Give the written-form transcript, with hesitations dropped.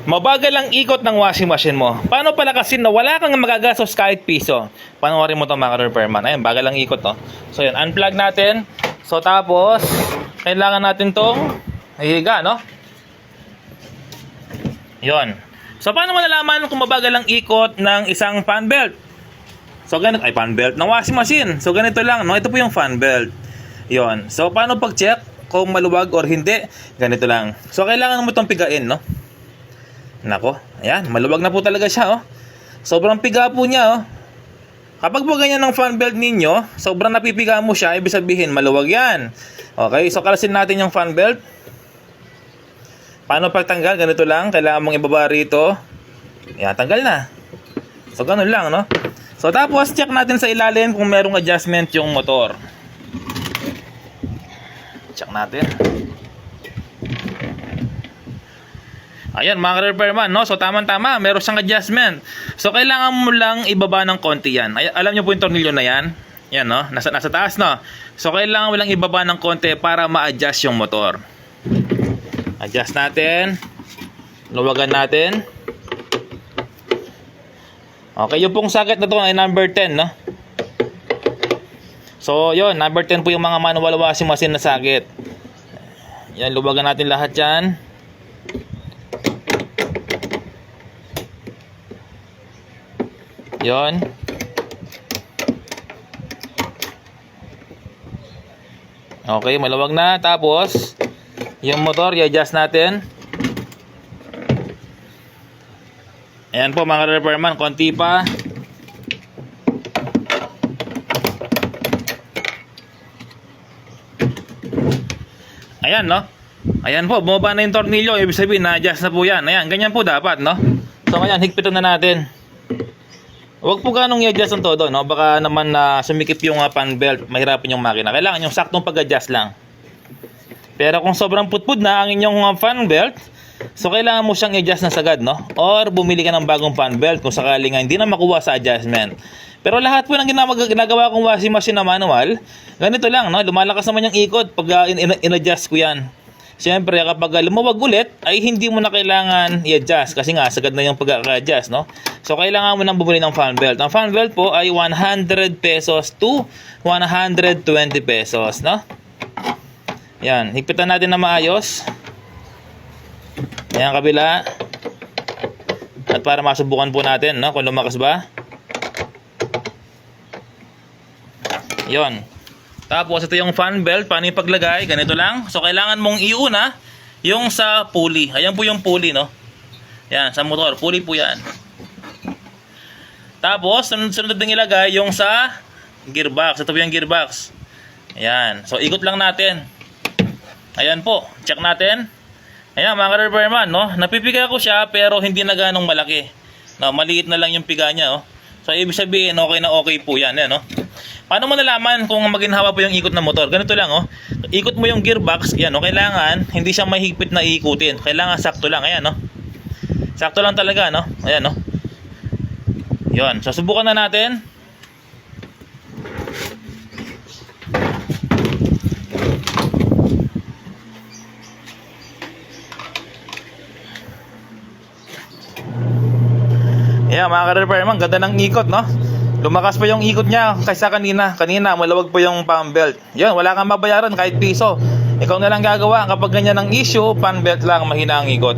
Mabagal ang ikot ng washing machine mo. Paano palakasin na wala kang magagastos kahit piso? Panoorin mo ito mga ka-repairman. Ayun, bagal ang ikot to. So yun, unplug natin. So tapos, kailangan natin tong hihiga, no? Yun. So paano mo nalaman kung mabagal ang ikot ng isang fan belt? So ganito, ay fan belt ng washing machine. So ganito lang, no? Ito po yung fan belt. Yun. So paano pag-check kung maluwag or hindi? Ganito lang. So kailangan mo itong pigain, no? Nako, ayan, maluwag na po talaga siya, oh. Sobrang piga po niya, oh. Kapag po ganyan ng fan belt ninyo, sobrang napipiga mo siya, ibig sabihin maluwag yan. Okay, so kalasin natin yung fan belt. Paano pagtanggal? Ganito lang, kailangan mong ibaba rito. Ayan, tanggal na. So ganun lang, no? So tapos check natin sa ilalim kung merong adjustment yung motor. Check natin. Ayan mga ka-repairman, no? So tama-tama, meron siyang adjustment. So kailangan mo lang ibaba ng konti yan. Ay, alam niyo po yung tornilyo na yan? Yan, no? Nasa taas, no? So kailangan mo lang ibaba ng konti para ma-adjust yung motor. Adjust natin. Luwagan natin. Okay, yung pong socket na to ay number 10, no? So yun, number 10 po yung mga manual washing machine na socket. Yan, luwagan natin lahat yan. Yon. Okay, maluwag na. Tapos, yung motor, i-adjust natin. Ayan po mga repairman, konti pa. Ayan, no? Ayan po, bumaba na yung tornilyo. Ibig sabihin, na-adjust na po yan. Ayan, ganyan po dapat, no? So, ayan, higpitan na natin. Huwag po ganong i-adjust ang todo, no? Baka naman na sumikip yung fan belt, mahirapan yung makina. Kailangan yung saktong pag-adjust lang. Pero kung sobrang putpud na ang inyong fan belt, so kailangan mo siyang i-adjust na sagad, no? Or bumili ka ng bagong fan belt kung sakali nga hindi na makuha sa adjustment. Pero lahat po ng ginagawa kong washing machine na manual, ganito lang, no? Lumalakas naman yung ikot pag in-adjust ko yan. Siyempre, kapag lumawag ulit, ay hindi mo na kailangan i-adjust kasi nga, sagad na yung pag-adjust, no? So, kailangan mo nang bumili ng fan belt. Ang fan belt po ay 100 pesos to 120 pesos, no? Yan, higpitan natin na maayos. Yan, kabila. At para masubukan po natin, no? Kung lumakas ba. Yon. Tapos ito yung fan belt, paano yung paglagay, ganito lang. So kailangan mong iuna yung sa pulley. Ayan po yung pulley, no? Yan, sa motor, pulley po yan. Tapos sunod din ilagay yung sa gearbox. Ito po yung gearbox. Ayan, so ikot lang natin. Ayan po, check natin. Ayan mga repairman, no? Napipiga ko siya pero hindi na ganong malaki, no? Maliit na lang yung piga niya, oh. So ibig sabihin okay na okay po yan, no? Paano mo nalaman kung maginhawa po yung ikot ng motor? Ganito lang, oh. Ikot mo yung gearbox, yan, oh. Kailangan hindi siya mahigpit na ikutin. Kailangan sakto lang, ayan, no. Sakto lang talaga, no. Ayan, no. Yon, so subukan na natin. Ayan, mga ka-repairman, ganda ng ikot, no. Lumakas pa yung ikot niya kaysa kanina. Kanina, malawag pa yung fan belt. Yan, wala kang mabayaran kahit piso. Ikaw na lang gagawa. Kapag ganyan ang issue, fan belt lang, mahina ang ikot.